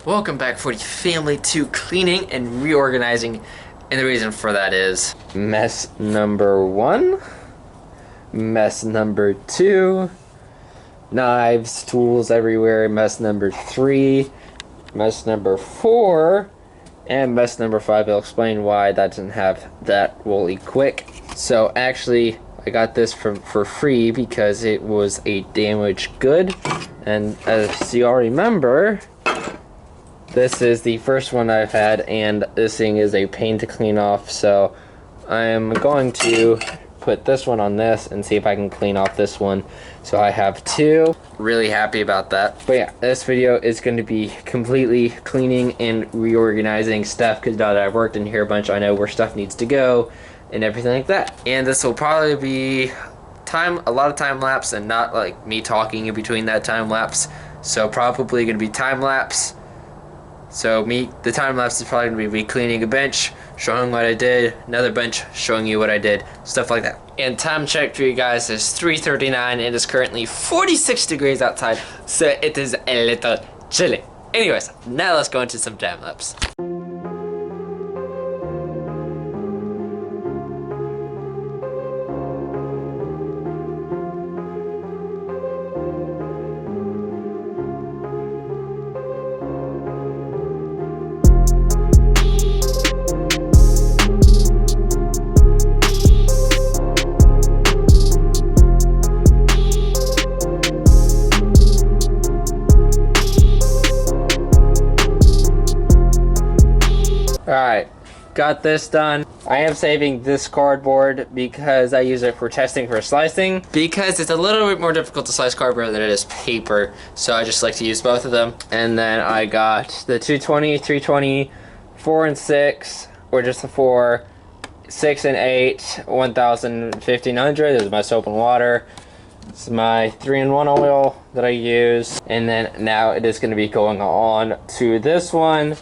Welcome back, 40 family, to cleaning and reorganizing, and the reason for that is mess number 1, mess number 2, knives, tools everywhere, mess number 3, mess number 4, and mess number 5. I'll explain why that doesn't have that really quick. So actually, I got this for free because it was a damaged good, and as you all remember, this is the first one I've had, and this thing is a pain to clean off, so I'm going to put this one on this and see if I can clean off this one. So I have 2. Really happy about that. But yeah, this video is going to be completely cleaning and reorganizing stuff, because now that I've worked in here a bunch, I know where stuff needs to go and everything like that. And this will probably be a lot of time lapse, and not like me talking in between that time lapse. So probably going to be time lapse. So the time lapse is probably going to be me cleaning a bench, showing what I did, another bench, showing you what I did, stuff like that. And time check for you guys is 3:39. It is currently 46 degrees outside, so it is a little chilly. Anyways, now let's go into some time lapse. Alright, got this done. I am saving this cardboard because I use it for testing for slicing, because it's a little bit more difficult to slice cardboard than it is paper, so I just like to use both of them. And then I got the 220, 320, 4 and 6, or just the 4, 6 and 8, 1000, 1500. This is my soap and water. This is my 3-in-1 oil that I use. And then now it is going to be going on to this one,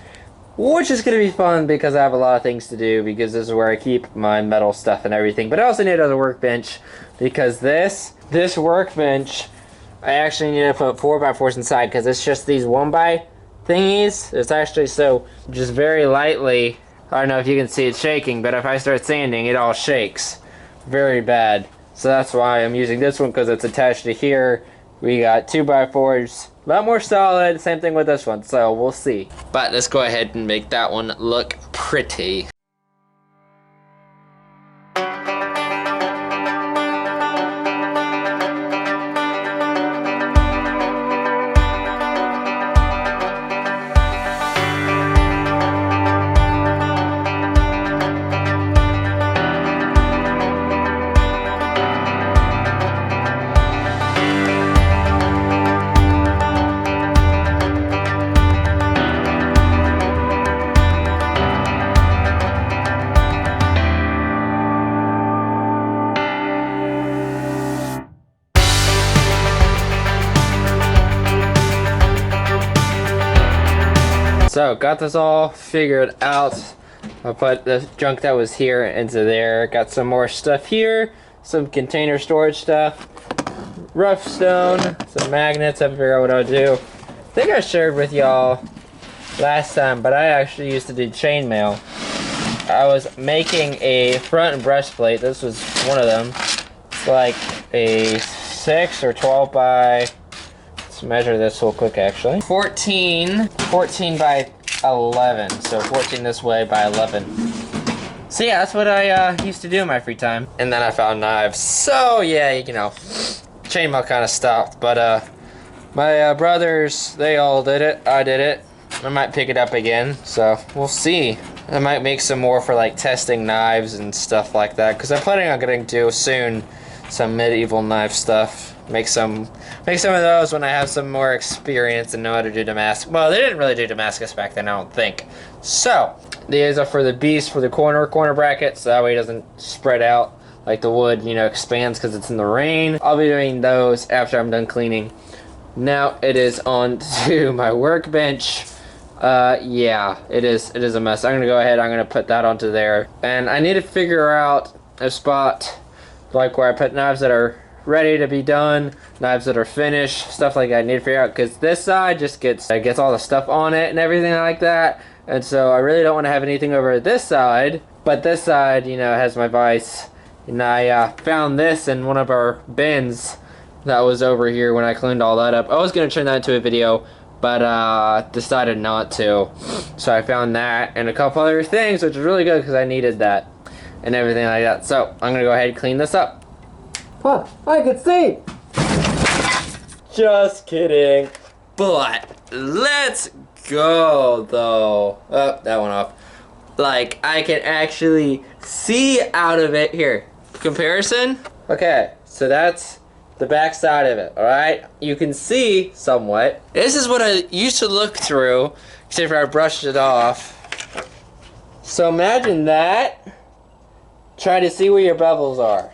which is going to be fun because I have a lot of things to do, because this is where I keep my metal stuff and everything. But I also need another workbench, because this workbench, I actually need to put 4x4s inside, because it's just these 1x thingies. It's actually so just very lightly. I don't know if you can see it shaking, but if I start sanding, it all shakes very bad. So that's why I'm using this one, because it's attached to here. We got 2x4s. A lot more solid, same thing with this one, so we'll see. But let's go ahead and make that one look pretty. So, got this all figured out. I put the junk that was here into there. Got some more stuff here. Some container storage stuff. Rough stone. Some magnets. I haven't figured out what I'll do. I think I shared with y'all last time, but I actually used to do chainmail. I was making a front breastplate. This was one of them. It's like a 6 or 12 by... Let's measure this real quick, actually. 14 by 11. So 14 this way by 11. So yeah, that's what I used to do in my free time. And then I found knives. So yeah, you know, chainmail kind of stopped. But my brothers, they all did it. I did it. I might pick it up again. So we'll see. I might make some more for like testing knives and stuff like that, because I'm planning on getting to soon some medieval knife stuff. Make some of those when I have some more experience and know how to do Damascus. Well, they didn't really do Damascus back then, I don't think. So these are for the beast, for the corner brackets, so that way it doesn't spread out like the wood, you know, expands because it's in the rain. I'll be doing those after I'm done cleaning. Now it is on to my workbench. Yeah, it is a mess. I'm gonna go ahead, I'm gonna put that onto there, and I need to figure out a spot like where I put knives that are ready to be done, knives that are finished, stuff like that I need to figure out, because this side just gets all the stuff on it and everything like that, and so I really don't want to have anything over this side, but this side, you know, has my vise, and I found this in one of our bins that was over here when I cleaned all that up. I was going to turn that into a video, but decided not to, so I found that and a couple other things, which is really good because I needed that and everything like that. So I'm gonna go ahead and clean this up. Huh, I can see! Just kidding. But let's go though. Oh, that went off. Like, I can actually see out of it. Here, comparison. Okay, so that's the back side of it, alright? You can see somewhat. This is what I used to look through, except for I brushed it off. So imagine that. Try to see where your bevels are.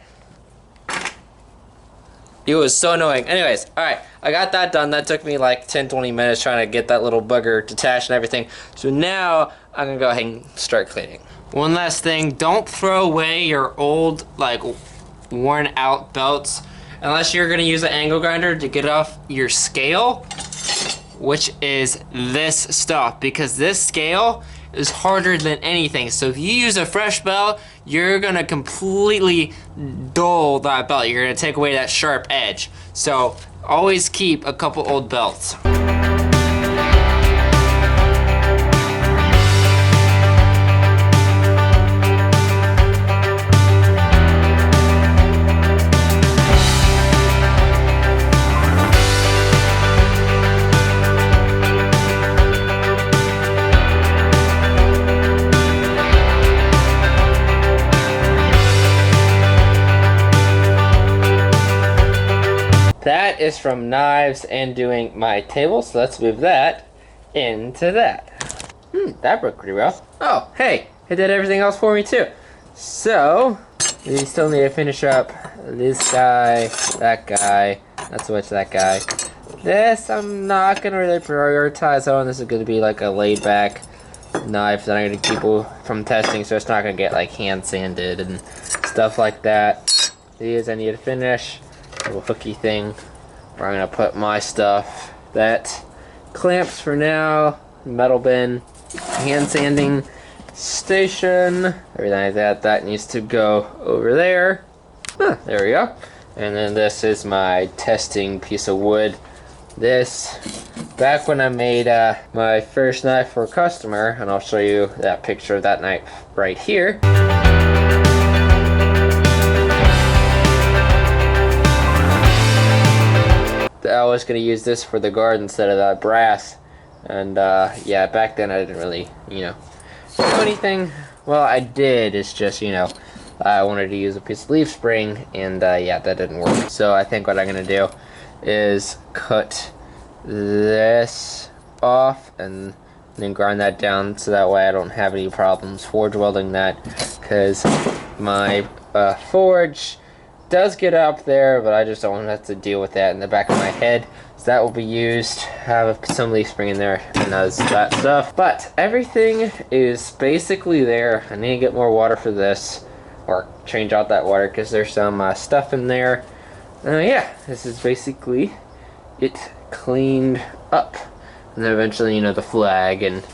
It was so annoying. Anyways, alright, I got that done. That took me like 10-20 minutes trying to get that little bugger detached and everything. So now I'm gonna go ahead and start cleaning. One last thing, don't throw away your old, like, worn out belts unless you're gonna use an angle grinder to get off your scale, which is this stuff, because this scale is harder than anything. So if you use a fresh belt, you're gonna completely dull that belt. You're gonna take away that sharp edge. So always keep a couple old belts. That is from knives and doing my table, so let's move that into that. That worked pretty well. Oh, hey, it did everything else for me too. So, we still need to finish up this guy, that guy, not so much that guy. This, I'm not gonna really prioritize on. This is gonna be like a laid back knife that I'm gonna keep from testing, so it's not gonna get like hand sanded and stuff like that. These I need to finish. Little hooky thing where I'm gonna put my stuff. That clamps for now, metal bin, hand sanding station, everything like that. That needs to go over there. There we go. And then this is my testing piece of wood. This, back when I made my first knife for a customer, and I'll show you that picture of that knife right here. I was going to use this for the guard instead of that brass, and yeah, back then I didn't really, you know, do anything. Well, I did, it's just, you know, I wanted to use a piece of leaf spring, and yeah, that didn't work. So I think what I'm going to do is cut this off and then grind that down, so that way I don't have any problems forge welding that, because my forge does get up there, but I just don't want to have to deal with that in the back of my head. So that will be used. Have some leaf spring in there and does that stuff. But everything is basically there. I need to get more water for this, or change out that water, because there's some stuff in there. Yeah, this is basically it cleaned up. And then eventually, you know, the flag and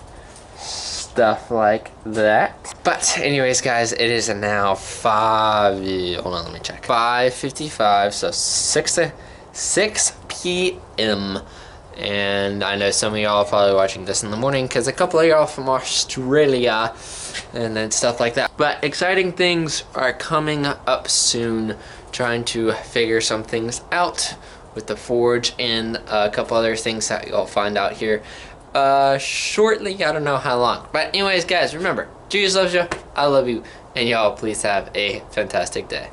stuff like that. But anyways, guys, it is now 5:55, so 6 p.m. and I know some of y'all are probably watching this in the morning, because a couple of y'all from Australia and then stuff like that. But exciting things are coming up soon, trying to figure some things out with the forge and a couple other things that you'll find out here shortly. I don't know how long, but anyways, guys, remember, Jesus loves you, I love you, and y'all please have a fantastic day.